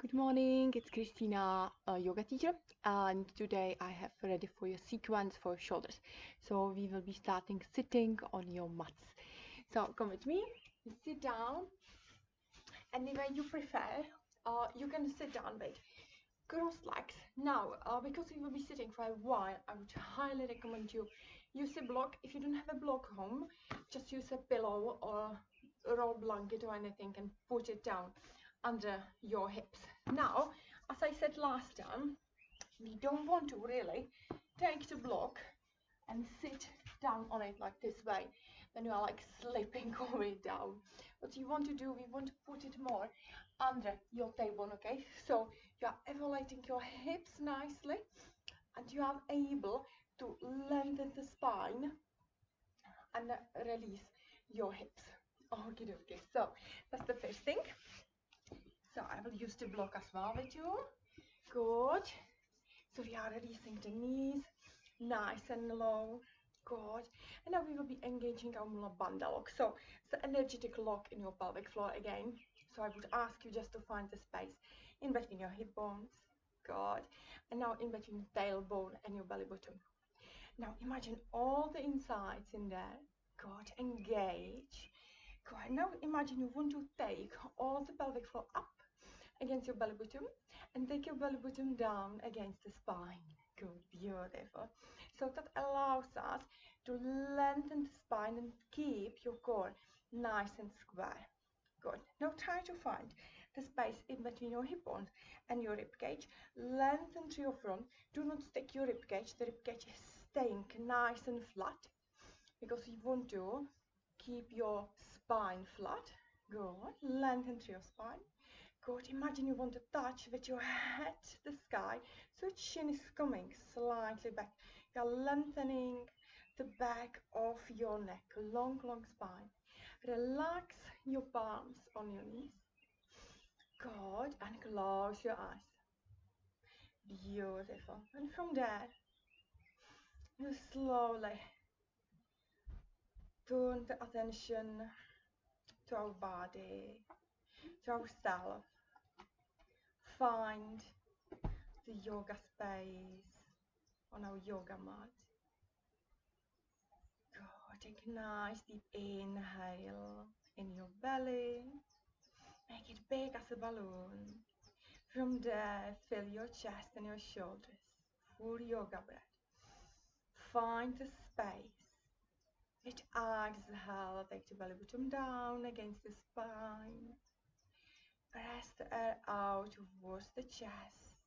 Good morning, it's Christina, a yoga teacher, and today I have ready for you a sequence for shoulders. So we will be starting sitting on your mats. So come with me, sit down, any way you prefer. You can sit down with crossed legs. Now, because we will be sitting for a while, I would highly recommend you use a block. If you don't have a block home, just use a pillow or a roll blanket or anything and put it down under your hips. Now, as I said last time, we don't want to really take the block and sit down on it like this way. Then you are like slipping all the way down. What you want to do, we want to put it more under your tailbone, okay? So you are elevating your hips nicely and you are able to lengthen the spine and release your hips. Okay, so that's the first thing. So I will use the block as well with you. Good. So we are releasing the knees, nice and low. Good. And now we will be engaging our Mula Bandha lock. So it's the energetic lock in your pelvic floor again. So I would ask you just to find the space in between your hip bones. Good. And now in between the tailbone and your belly button. Now imagine all the insides in there. Good. Engage. Good. Now imagine you want to take all of the pelvic floor up against your belly button and take your belly button down against the spine. Good, beautiful. So that allows us to lengthen the spine and keep your core nice and square. Good. Now try to find the space in between your hip bones and your rib cage. Lengthen to your front. Do not stick your rib cage. The rib cage is staying nice and flat because you want to keep your spine flat. Good. Lengthen to your spine. Good. Imagine you want to touch with your head the sky, so chin is coming slightly back. You're lengthening the back of your neck, long spine. Relax your palms on your knees. Good. And close your eyes. Beautiful. And from there, you slowly turn the attention to our body, to ourselves. Find the yoga space on our yoga mat. Good. Take a nice deep inhale in your belly. Make it big as a balloon. From there, fill your chest and your shoulders. Full yoga breath. Find the space. With exhale, take the belly button down against the spine. Press the air out towards the chest.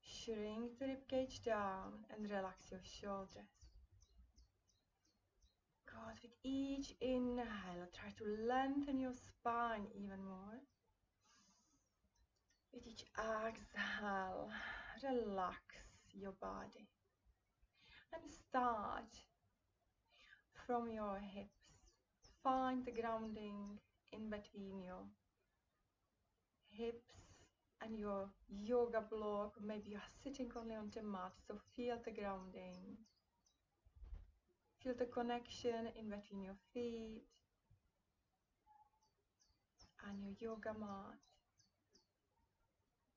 Shrink the ribcage down and relax your shoulders. Good. With each inhale, try to lengthen your spine even more. With each exhale, relax your body. And start from your hips. Find the grounding in between your hips and your yoga block. Maybe you are sitting only on the mat, so feel the grounding. Feel the connection in between your feet and your yoga mat.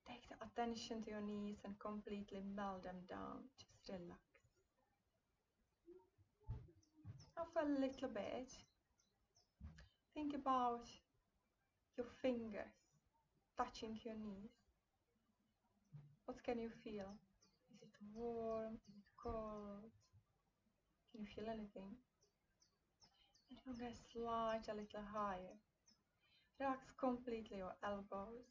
Take the attention to your knees and completely melt them down. Just relax. Now for a little bit, think about your fingers touching your knees. What can you feel? Is it warm? Is it cold? Can you feel anything? And from there, slide a little higher. Relax completely your elbows.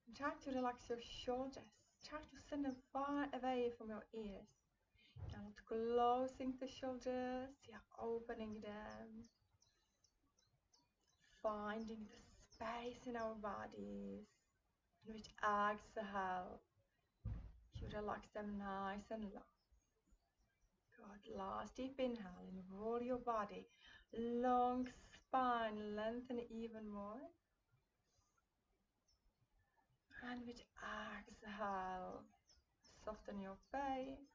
And try to relax your shoulders. Try to send them far away from your ears. You're not closing the shoulders, you're opening them. Finding the space in our bodies. And with exhale, you relax them nice and low. Good. Last deep inhale and roll your body. Long spine, lengthen even more. And with exhale, soften your face.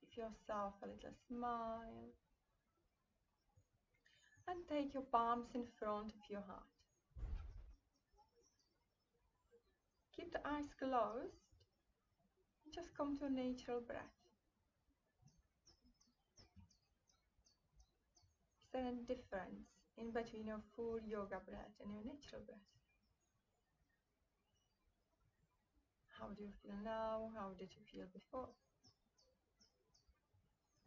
Give yourself a little smile. And take your palms in front of your heart. the eyes closed, just come to a natural breath. Is there any difference in between your full yoga breath and your natural breath? How do you feel now? How did you feel before?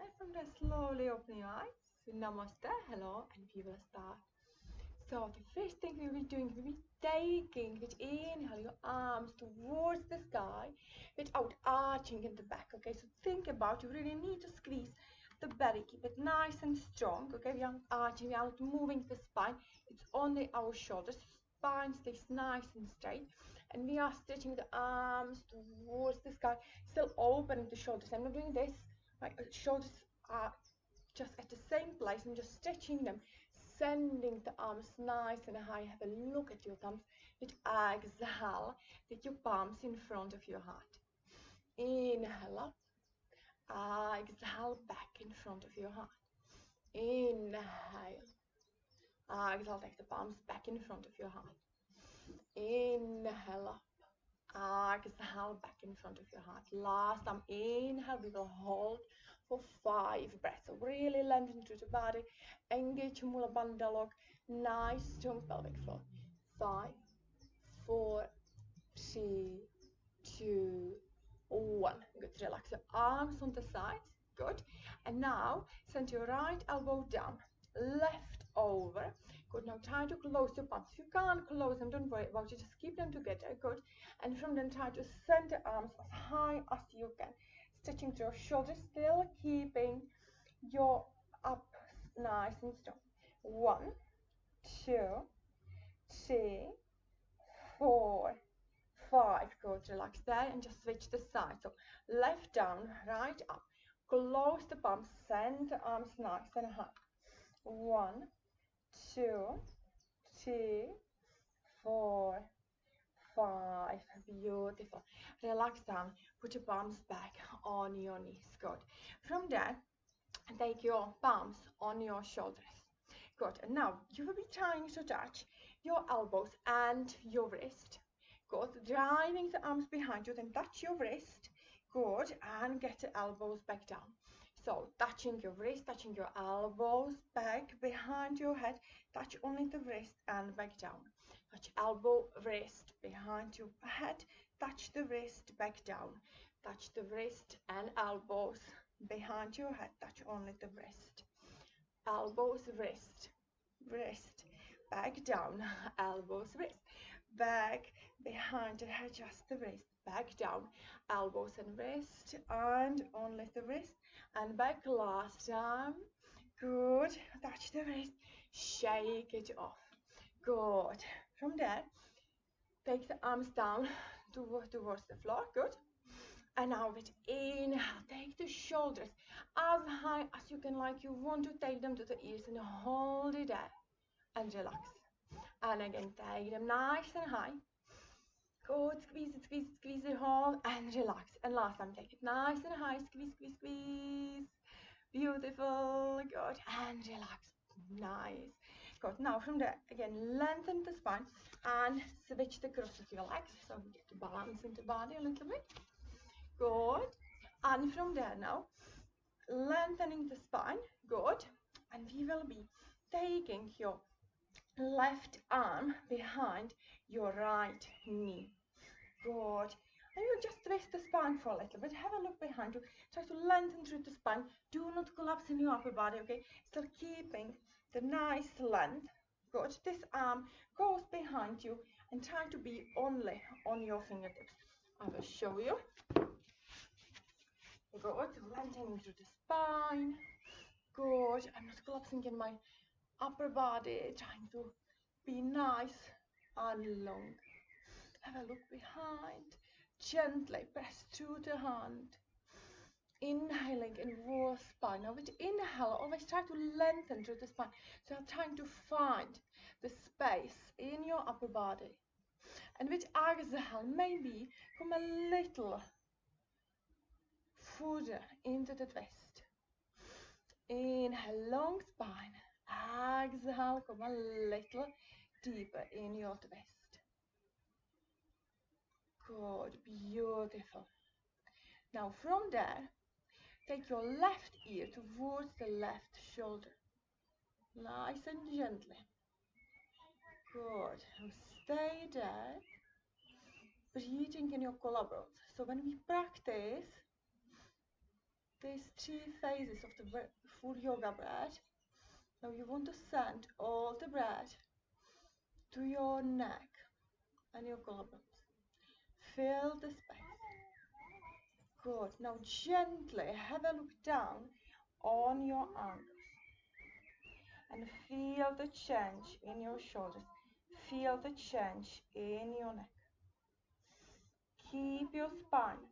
And from there, slowly open your eyes. Namaste, hello, and we will start. So the first thing we will be doing, we will be taking, with inhale, your arms towards the sky, without arching in the back, okay? So think about, you really need to squeeze the belly, keep it nice and strong, okay? We aren't arching, we aren't moving the spine, it's only our shoulders, spine stays nice and straight, and we are stretching the arms towards the sky, still opening the shoulders. I'm not doing this, my shoulders are just at the same place. I'm just stretching them, sending the arms nice and high. Have a look at your thumbs. With exhale, take your palms in front of your heart. Inhale up, exhale back in front of your heart. Inhale, exhale, take the palms back in front of your heart. Inhale up, exhale back in front of your heart. Last time, inhale, we will hold for 5 breaths. So really lengthen through the body, engage your Mula Bandha log, nice strong pelvic floor. 5, 4, 3, 2, 1. Good, relax your arms on the sides, good. And now send your right elbow down, left over. Good, now try to close your palms. If you can't close them, don't worry about it, just keep them together, good. And from then try to send the arms as high as you can. Stretching to your shoulders, still keeping your up nice and strong. 1, 2, 3, 4, 5. Good, relax there and just switch the side. So left down, right up. Close the palms, send the arms nice and high. 1, 2, 3, 4, 5. Beautiful. Relax down. Put your palms back on your knees. Good. From there, take your palms on your shoulders. Good. And now you will be trying to touch your elbows and your wrist. Good. Driving the arms behind you, then touch your wrist. Good. And get the elbows back down. So touching your wrist, touching your elbows back behind your head. Touch only the wrist and back down. Touch elbow, wrist behind your head. Touch the wrist back down. Touch the wrist and elbows behind your head. Touch only the wrist. Elbows, wrist, wrist, back down. Elbows, wrist, back behind your head. Just the wrist, back down. Elbows and wrist, and only the wrist, and back. Last time. Good. Touch the wrist. Shake it off. Good. From there, take the arms down towards the floor. Good. And now with inhale, take the shoulders as high as you can, like you want to take them to the ears, and hold it there and relax. And again, take them nice and high. Good. Squeeze it, squeeze it, squeeze it, hold and relax. And last time, take it nice and high. Squeeze, squeeze, squeeze. Beautiful. Good. And relax. Nice. Good. Now from there, again, lengthen the spine and switch the cross of your legs. So we get to balance in the body a little bit. Good. And from there now, lengthening the spine. Good. And we will be taking your left arm behind your right knee. Good. And you just twist the spine for a little bit. Have a look behind you. Try to lengthen through the spine. Do not collapse in your upper body, okay? Still keeping the nice length. Good. This arm goes behind you and try to be only on your fingertips. I will show you. Good. Lengthening through the spine. Good. I'm not collapsing in my upper body. Trying to be nice and long. Have a look behind. Gently press through the hand. Inhaling in raw spine. Now with inhale, always try to lengthen through the spine. So you're trying to find the space in your upper body. And with exhale, maybe come a little further into the twist. Inhale, long spine. Exhale, come a little deeper in your twist. Good, beautiful. Now from there, take your left ear towards the left shoulder. Nice and gently. Good. Now stay there. Breathing in your collarbones. So when we practice these 3 phases of the full yoga breath, now you want to send all the breath to your neck and your collarbones. Fill the space. Good. Now gently have a look down on your ankles and feel the change in your shoulders. Feel the change in your neck. Keep your spine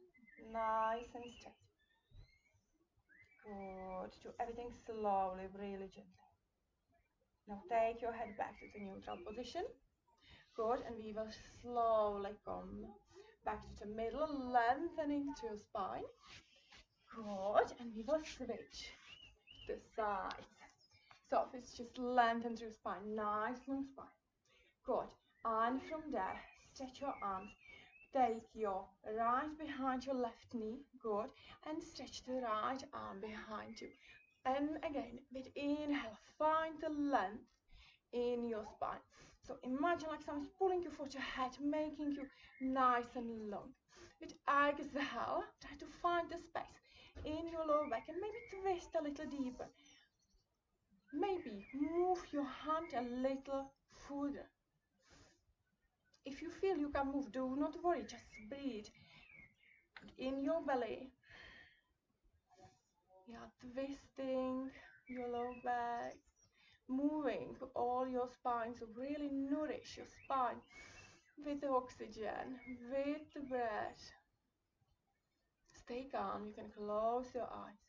nice and straight. Good. Do everything slowly, really gently. Now take your head back to the neutral position. Good. And we will slowly come back to the middle, lengthening through your spine. Good. And we will switch to the sides. So it's just lengthen through spine, nice long spine. Good. And from there, stretch your arms. Take your right behind your left knee, good, and stretch the right arm behind you. And again, with inhale, find the length in your spine. So imagine like someone's pulling you for your head, making you nice and long. With exhale, try to find the space in your lower back and maybe twist a little deeper. Maybe move your hand a little further. If you feel you can move, do not worry, just breathe in your belly. Yeah, twisting your lower back, moving all your spine, so really nourish your spine with the oxygen, with the breath. Stay calm, you can close your eyes.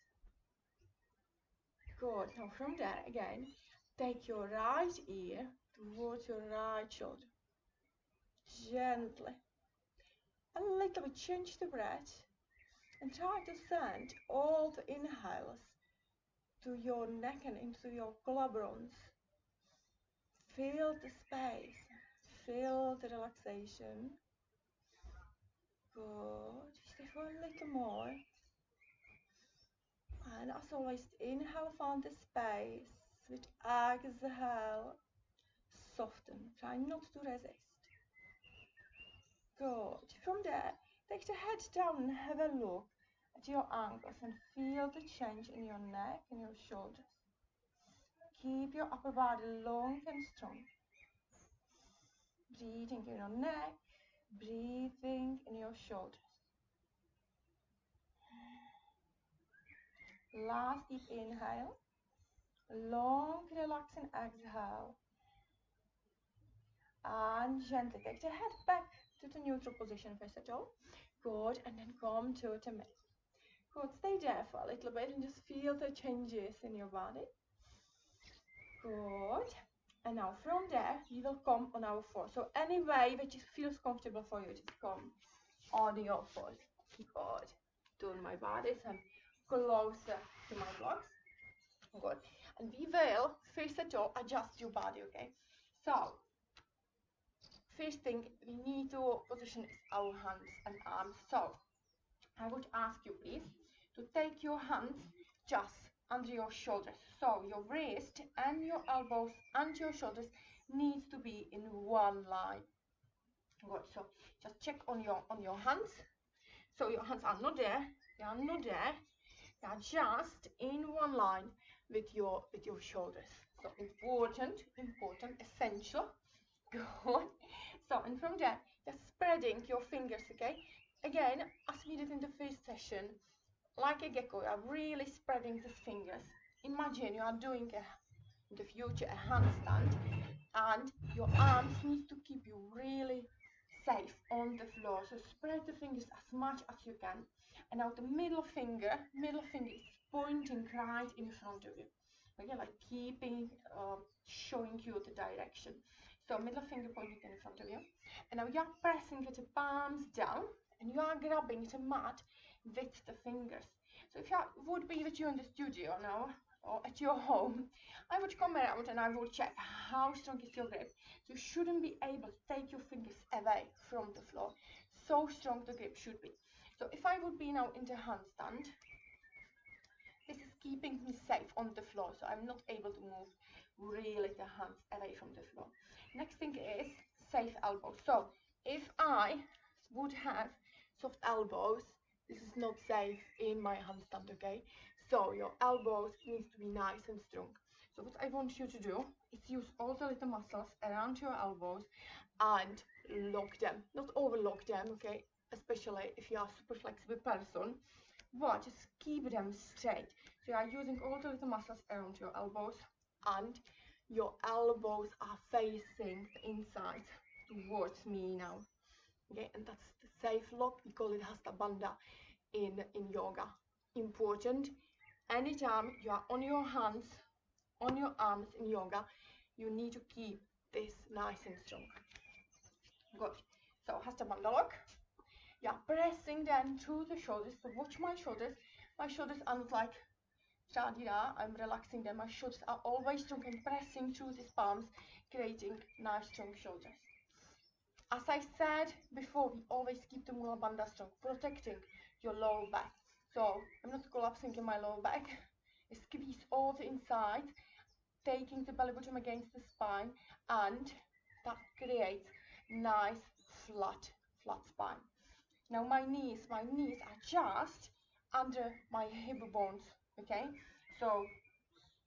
Good. Now from there, again, take your right ear towards your right shoulder. Gently. A little bit change the breath and try to send all the inhales to your neck and into your collarbones. Feel the space, feel the relaxation. Good. Stay for a little more. And as always, inhale, find the space. With exhale, soften. Try not to resist. Good. From there, take the head down and have a look at your ankles and feel the change in your neck and your shoulders. Keep your upper body long and strong. Breathing in your neck, breathing in your shoulders. Last deep inhale, long relaxing exhale. And gently take the head back to the neutral position first of all. Good, and then come to the middle. Good, stay there for a little bit and just feel the changes in your body. Good. And now from there, we will come on our foot. So any way that just feels comfortable for you, just come on your foot. Good. Turn my body so I'm closer to my blocks. Good. And we will, first of all, adjust your body, okay? So, first thing we need to position is our hands and arms. So, I would ask you please to take your hands just under your shoulders. So your wrist and your elbows and your shoulders needs to be in one line. Good. So just check on your hands. So your hands are not there. They are not there. They are just in one line with your shoulders. So important, essential. Good. So and from there, just spreading your fingers. Okay. Again, as we did in the first session, like a gecko, you are really spreading the fingers. Imagine you are doing in the future a handstand, and your arms need to keep you really safe on the floor. So spread the fingers as much as you can. And now the middle finger is pointing right in front of you. Okay, like keeping, showing you the direction. So middle finger pointing in front of you. And now you are pressing the palms down and you are grabbing the mat with the fingers. So if I would be with you in the studio now, or at your home, I would come around and I would check how strong is your grip. So you shouldn't be able to take your fingers away from the floor. So strong the grip should be. So if I would be now in the handstand, this is keeping me safe on the floor, so I'm not able to move really the hands away from the floor. Next thing is safe elbows. So if I would have soft elbows, this is not safe in my handstand, okay? So your elbows needs to be nice and strong. So what I want you to do is use all the little muscles around your elbows and lock them. Not overlock them, okay? Especially if you are a super flexible person, but just keep them straight. So you are using all the little muscles around your elbows, and your elbows are facing the inside towards me now. Okay, and that's the safe lock. We call it Hasta Bandha in yoga. Important. Anytime you are on your hands, on your arms in yoga, you need to keep this nice and strong. Good. So Hasta Bandha lock. Yeah, pressing then through the shoulders. So watch my shoulders. My shoulders are not like Shadira. I'm relaxing them. My shoulders are always strong and pressing through these palms, creating nice strong shoulders. As I said before, we always keep the Mula Bandha strong, protecting your lower back. So I'm not collapsing in my lower back. I squeeze all the inside, taking the belly button against the spine, and that creates nice flat spine. Now my knees are just under my hip bones, okay? So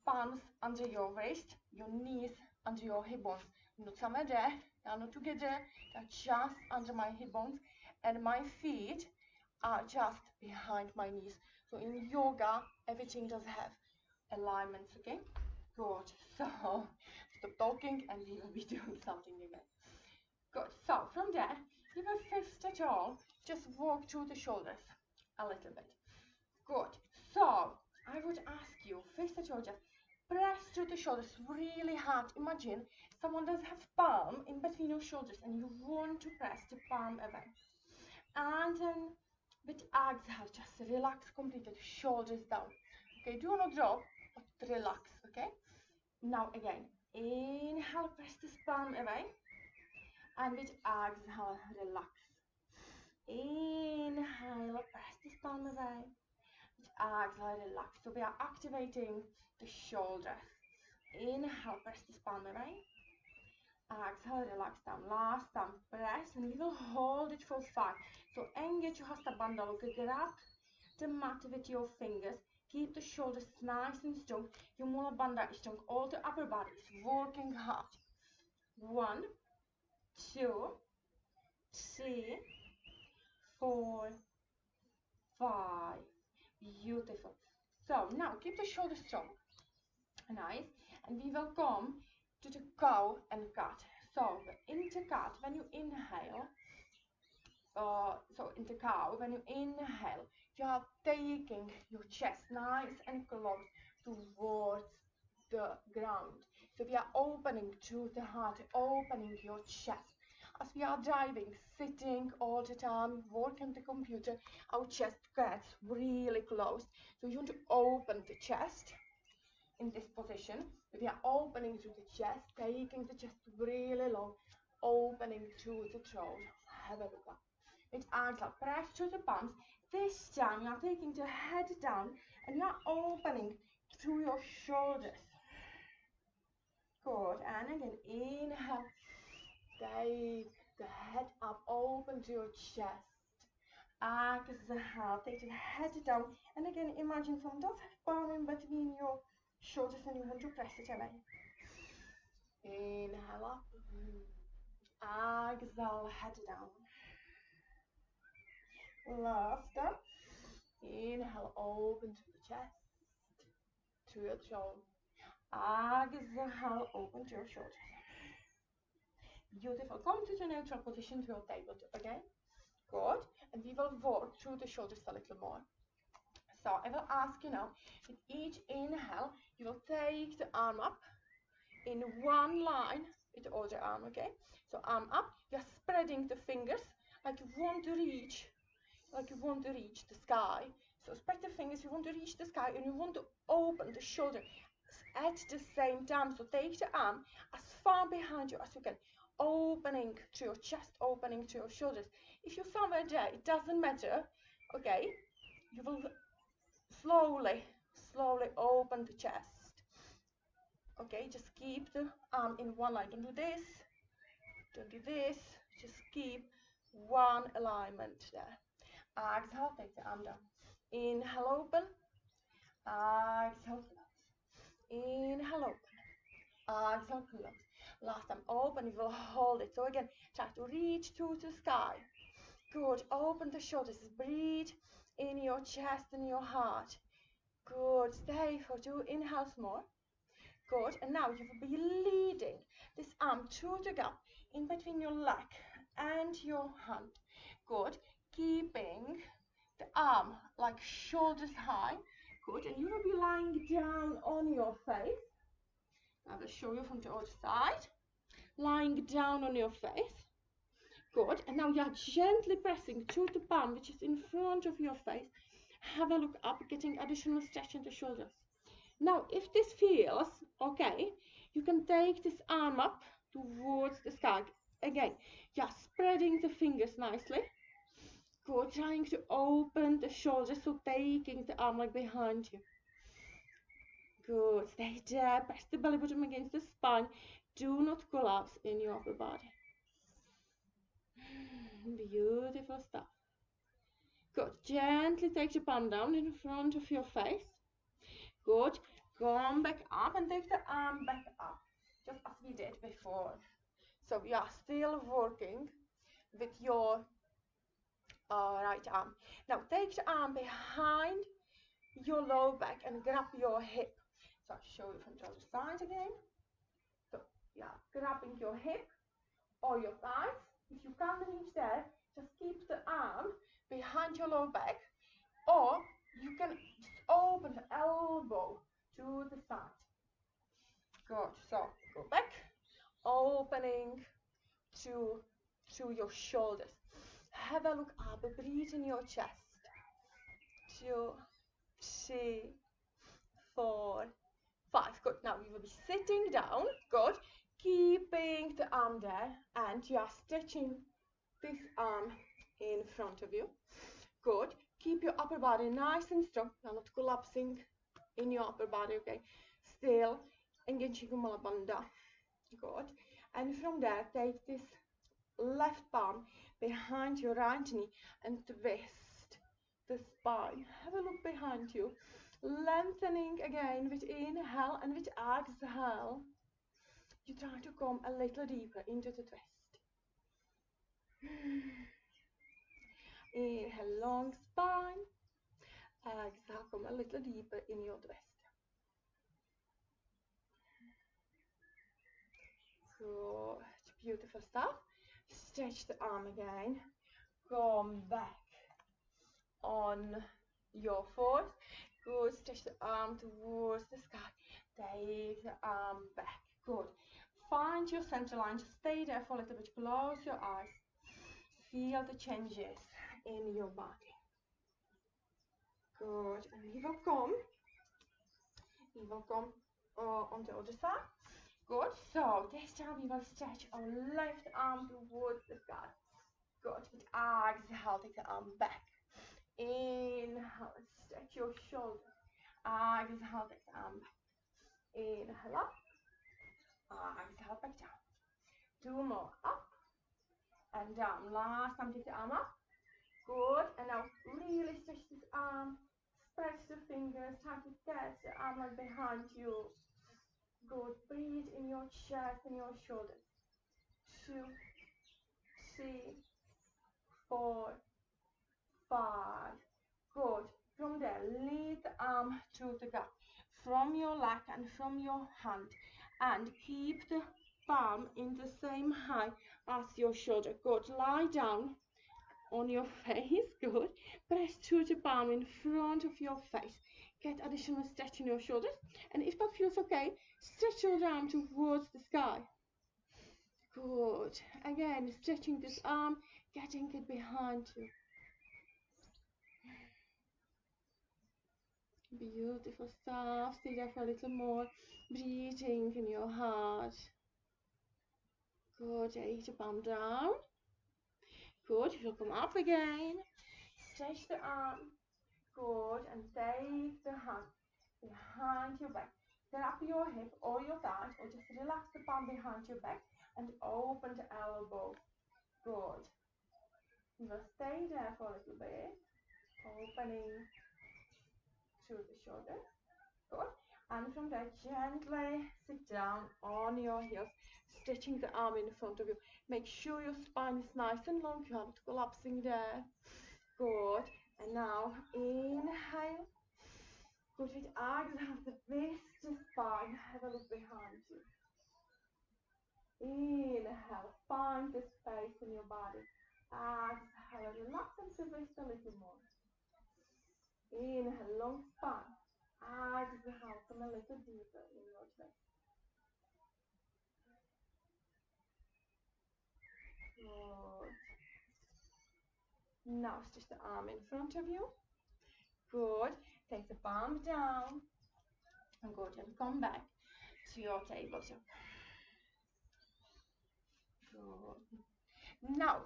palms under your wrist, your knees under your hip bones. Not somewhere there, they are not together, they are just under my hip bones, and my feet are just behind my knees. So in yoga, everything does have alignments, okay? Good. So stop talking and we will be doing something again. Good. So from there, give a fist at all. Just walk through the shoulders a little bit. Good. So I would ask you, fist at all, just press through the shoulders really hard. Imagine someone does have palm in between your shoulders and you want to press the palm away. And then with exhale, just relax completely, shoulders down. Okay, do not drop, but relax, okay? Now again, inhale, press this palm away. And with exhale, relax. Inhale, press this palm away. With exhale, relax. So we are activating the shoulders. Inhale, press this palm away. Exhale, relax down. Last time, press, and we will hold it for 5. So engage your Hasta Bandha lock. Grab the mat with your fingers. Keep the shoulders nice and strong. Your Mula Bandha is strong. All the upper body is working hard. 1, 2, 3, 4, 5. Beautiful. So now keep the shoulders strong. Nice. And we will come to the cow and cat. So in the cat, when you inhale, so in the cow, when you inhale, you are taking your chest nice and close towards the ground. So we are opening through the heart, opening your chest. As we are driving, sitting all the time, working the computer, our chest gets really closed. So you want to open the chest in this position. We are opening through the chest, taking the chest really long, opening through the throat. Have a look up. With exhale, press through the palms. This time you are taking the head down and you are opening through your shoulders. Good. And again, inhale. Take the head up, open to your chest. Exhale, take the head down. And again, imagine someone does have palm in between your shoulders and you want to press it away. Inhale up. Exhale, head down. Last time. Inhale, open to the chest, to your throat. Exhale, open to your shoulders. Beautiful. Come to the neutral position to your tabletop again. Good. And we will work through the shoulders a little more. So I will ask you now, with each inhale, you will take the arm up in one line with the other arm, okay? So arm up, you're spreading the fingers like you want to reach the sky, So spread the fingers, you want to reach the sky and you want to open the shoulder at the same time. So take the arm as far behind you as you can, opening to your chest, opening to your shoulders. If you're somewhere there, it doesn't matter, okay? You will slowly open the chest. Okay, just keep the arm in one line. Don't do this, don't do this. Just keep one alignment there. Exhale, take the arm down. Inhale, open. Exhale, close. Inhale, open. Exhale, close. Last time, open, you will hold it. So again, try to reach to the sky. Good, open the shoulders, breathe in your chest and your heart. Good, stay for 2 inhales more. Good, and now you will be leading this arm to the gap in between your leg and your hand. Good, keeping the arm like shoulders high. Good, and you will be lying down on your face. I will show you from the other side. Lying down on your face. Good, and now you are gently pressing to the palm which is in front of your face. Have a look up, getting additional stretch in the shoulders. Now, if this feels okay, you can take this arm up towards the sky. Again, just spreading the fingers nicely. Good, trying to open the shoulders, so taking the arm like behind you. Good, stay there, press the belly button against the spine. Do not collapse in your upper body. Beautiful stuff. Good, gently take the palm down in front of your face. Good, come back up and take the arm back up, just as we did before. So we are still working with your right arm. Now take the arm behind your low back and grab your hip. So I'll show you from the other side again. So yeah, grabbing your hip or your thighs. If you can't reach there, just keep the arm behind your low back, or you can just open the elbow to the side. Good, so go back, opening to your shoulders. Have a look up, breathe in your chest. 2, 3, 4, 5. Good, now you will be sitting down. Good, keeping the arm there, and you are stretching this arm in front of you. Good, keep your upper body nice and strong. You're not collapsing in your upper body, okay? Still engaging your Mala Bandha. Good, and from there take this left palm behind your right knee and twist the spine. Have a look behind you, lengthening again with inhale, and with exhale you try to come a little deeper into the twist. Inhale, long spine. Exhale, come a little deeper in your twist. Good, beautiful stuff. Stretch the arm again. Come back on your foot. Good, stretch the arm towards the sky. Take the arm back. Good. Find your center line. Just stay there for a little bit. Close your eyes. Feel the changes in your body. Good. And we will come on the other side. Good. So this time we will stretch our left arm towards the sky. Good. With exhale, take the arm back. Inhale, stretch your shoulders. Exhale, take the arm back. Inhale up. Exhale, back down. 2 more. Up and down. Last time, take the arm up. Good. And now really stretch this arm. Stretch the fingers. Try to catch the arm like behind you. Good. Breathe in your chest and your shoulders. 2, 3, 4, 5. Good. From there, lead the arm to the gap from your leg and from your hand, and keep the palm in the same height as your shoulder. Good. Lie down on your face. Good. Press to the palm in front of your face. Get additional stretch in your shoulders, and if that feels okay, stretch your arm towards the sky. Good. Again, stretching this arm, getting it behind you. Beautiful stuff. Stay there for a little more. Breathing in your heart. Good. Take the palm down. Good. You will come up again. Stretch the arm. Good. And take the hand behind your back. Grab your hip or your thigh, or just relax the palm behind your back and open the elbow. Good. You will stay there for a little bit. Opening through the shoulders. Good. And from there, gently sit down on your heels, stretching the arm in front of you. Make sure your spine is nice and long, you're not collapsing there. Good. And now inhale. Good. With exhale, the twist the spine. Have a look behind you. Inhale. Find the space in your body. Exhale. Relax and twist a little more. Inhale. Long spine. Exhale. Come a little deeper in your chest. Good. Now stretch the arm in front of you. Good. Take the palm down. And good. And come back to your tabletop. Good. Now,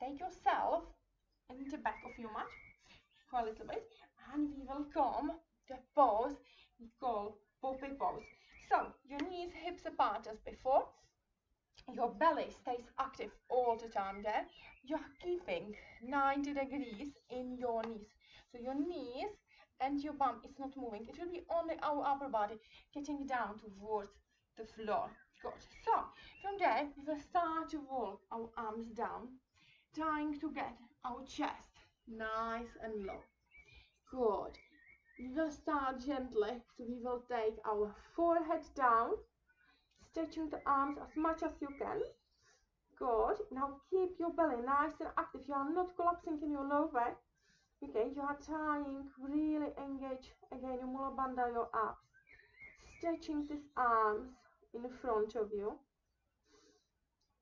take yourself in the back of your mat for a little bit. And we will come to a pose we call puppy pose. So, your knees, hips apart as before. Your belly stays active all the time there. You're keeping 90 degrees in your knees. So your knees and your bum is not moving. It will be only our upper body getting down towards the floor. Good. So from there, we will start to walk our arms down, trying to get our chest nice and low. Good. We will start gently. So we will take our forehead down, stretching the arms as much as you can. Good. Now keep your belly nice and active. You are not collapsing in your low back. Okay, you are trying really engage again your Mula Bandha, your abs. Stretching these arms in front of you.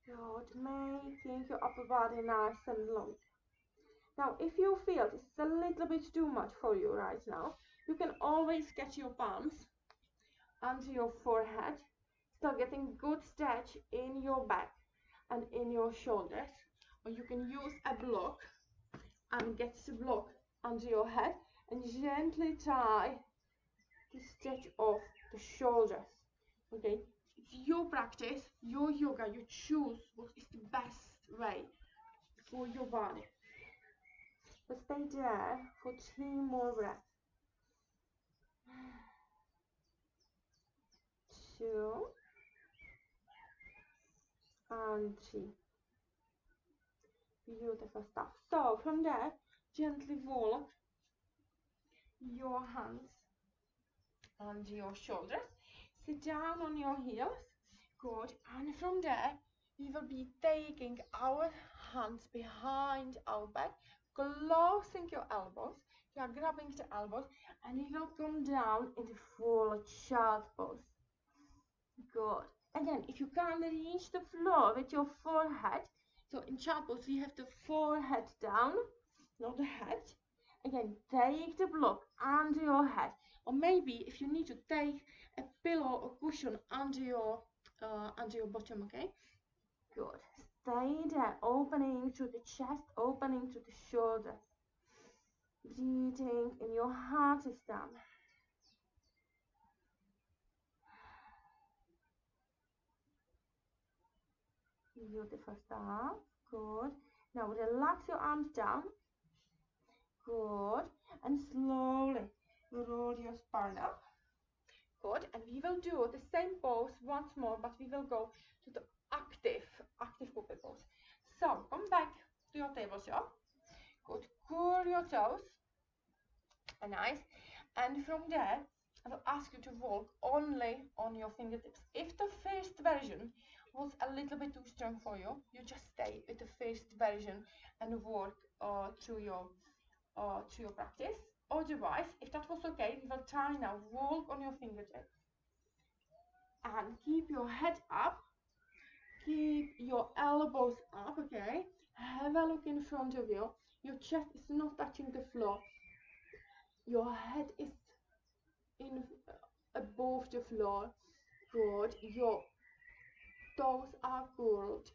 Good. Making your upper body nice and long. Now, if you feel this is a little bit too much for you right now, you can always get your palms onto your forehead. Still getting good stretch in your back and in your shoulders, or you can use a block and get the block under your head and gently try to stretch off the shoulders. Okay, it's your practice, your yoga, you choose what is the best way for your body. But stay there for 3 more breaths. 2 and 3. Beautiful stuff. So from there, gently walk your hands under your shoulders. Sit down on your heels. Good. And from there, we will be taking our hands behind our back, closing your elbows. You are grabbing the elbows, and we will come down into full child pose. Good. Again, if you can't reach the floor with your forehead, so in child pose, we have the forehead down, not the head. Again, take the block under your head, or maybe if you need to take a pillow or cushion under your bottom. Okay. Good. Stay there, opening to the chest, opening to the shoulders. Breathing, and your heart is down. Beautiful stuff. Good. Now relax your arms down. Good. And slowly roll your spine up. Good. And we will do the same pose once more, but we will go to the active puppy pose. So come back to your tabletop. Good. Curl your toes. Nice. And from there, I will ask you to walk only on your fingertips. If the first version was a little bit too strong for you, you just stay with the first version and work through your practice. Otherwise, if that was okay, we will try now. Walk on your fingertips and keep your head up. Keep your elbows up. Okay. Have a look in front of you. Your chest is not touching the floor. Your head is in above the floor. Good. Your toes are curled.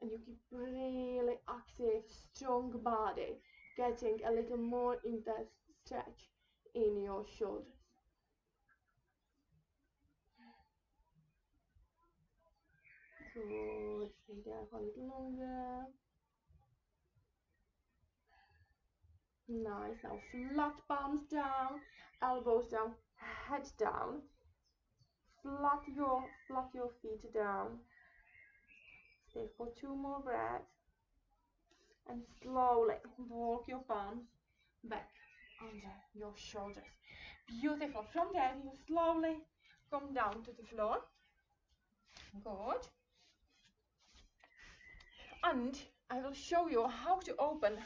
And you keep really active, strong body, getting a little more intense stretch in your shoulders. Good. Stay there for a little longer. Nice. Now flat palms down, elbows down, head down. Flat your feet down. Stay for 2 more breaths. And slowly walk your palms back under your shoulders. Beautiful. From there, you slowly come down to the floor. Good. And I will show you how to open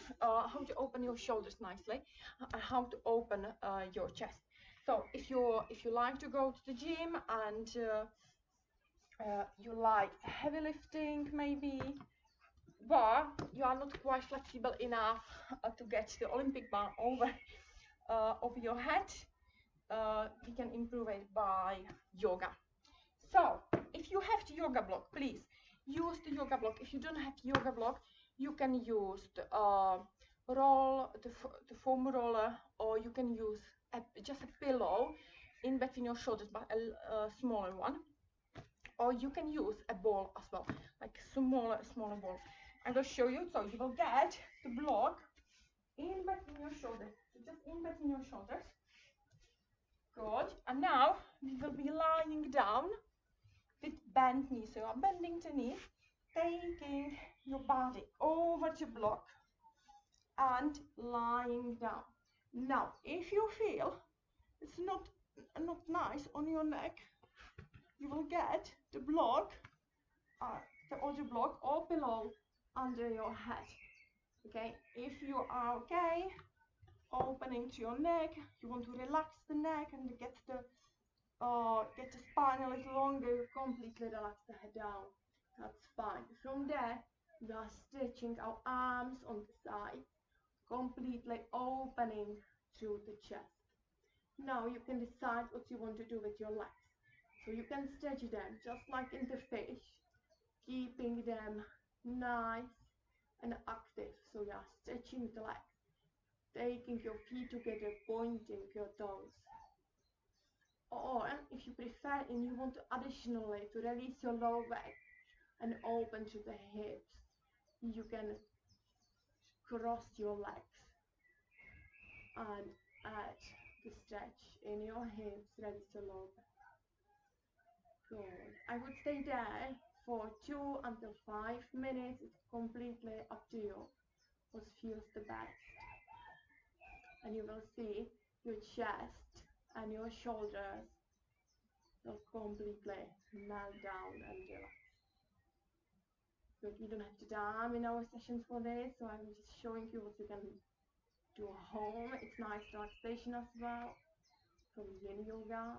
your shoulders nicely, and how to open your chest. So if you like to go to the gym and you like heavy lifting maybe, but you are not quite flexible enough to get the Olympic bar over your head, we can improve it by yoga. So if you have the yoga block, please use the yoga block. If you don't have the yoga block, you can use the foam roller, or you can use just a pillow in between your shoulders, but a smaller one. Or you can use a ball as well, like smaller ball. I will show you. So you will get the block in between your shoulders, just in between your shoulders. Good. And now we will be lying down with bent knees. So you are bending the knees, taking your body over the block and lying down. Now, if you feel it's not nice on your neck, you will get the block, the other block or pillow under your head. Okay, if you are okay, opening to your neck, you want to relax the neck and get the spine a little longer, completely relax the head down. That's fine. From there, we are stretching our arms on the side, completely opening through the chest. Now you can decide what you want to do with your legs. So you can stretch them just like in the fish, keeping them nice and active. So you are stretching the legs, taking your feet together, pointing your toes. Or if you prefer and you want to additionally to release your lower back and open to the hips, you can cross your legs and add the stretch in your hips, release your lower back. Good. I would stay there for 2 until 5 minutes. It's completely up to you what feels the best. And you will see your chest and your shoulders will completely melt down and relax. But we don't have the time in our sessions for this, so I'm just showing you what you can do at home. It's nice relaxation as well from Yin Yoga.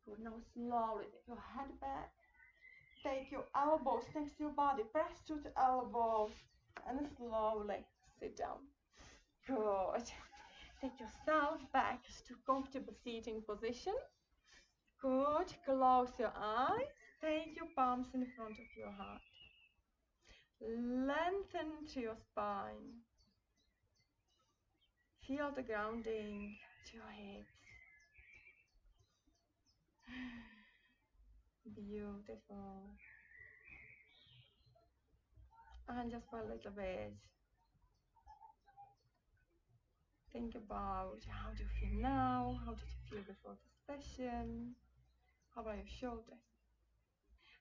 Good. Now slowly take your head back. Take your elbows next to your body. Press through the elbows and slowly sit down. Good. Take yourself back to comfortable seating position. Good. Close your eyes. Take your palms in front of your heart. Lengthen to your spine. Feel the grounding to your hips. Beautiful. And just for a little bit, think about how do you feel now? How did you feel before the session? How about your shoulders?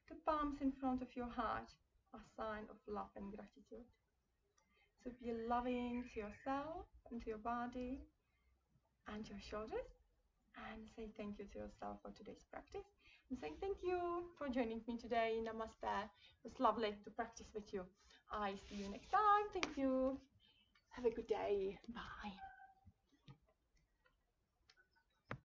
The palms in front of your heart are a sign of love and gratitude. So be loving to yourself and to your body and your shoulders, and say thank you to yourself for today's practice. And say thank you for joining me today. Namaste. It was lovely to practice with you. I see you next time. Thank you. Have a good day. Bye.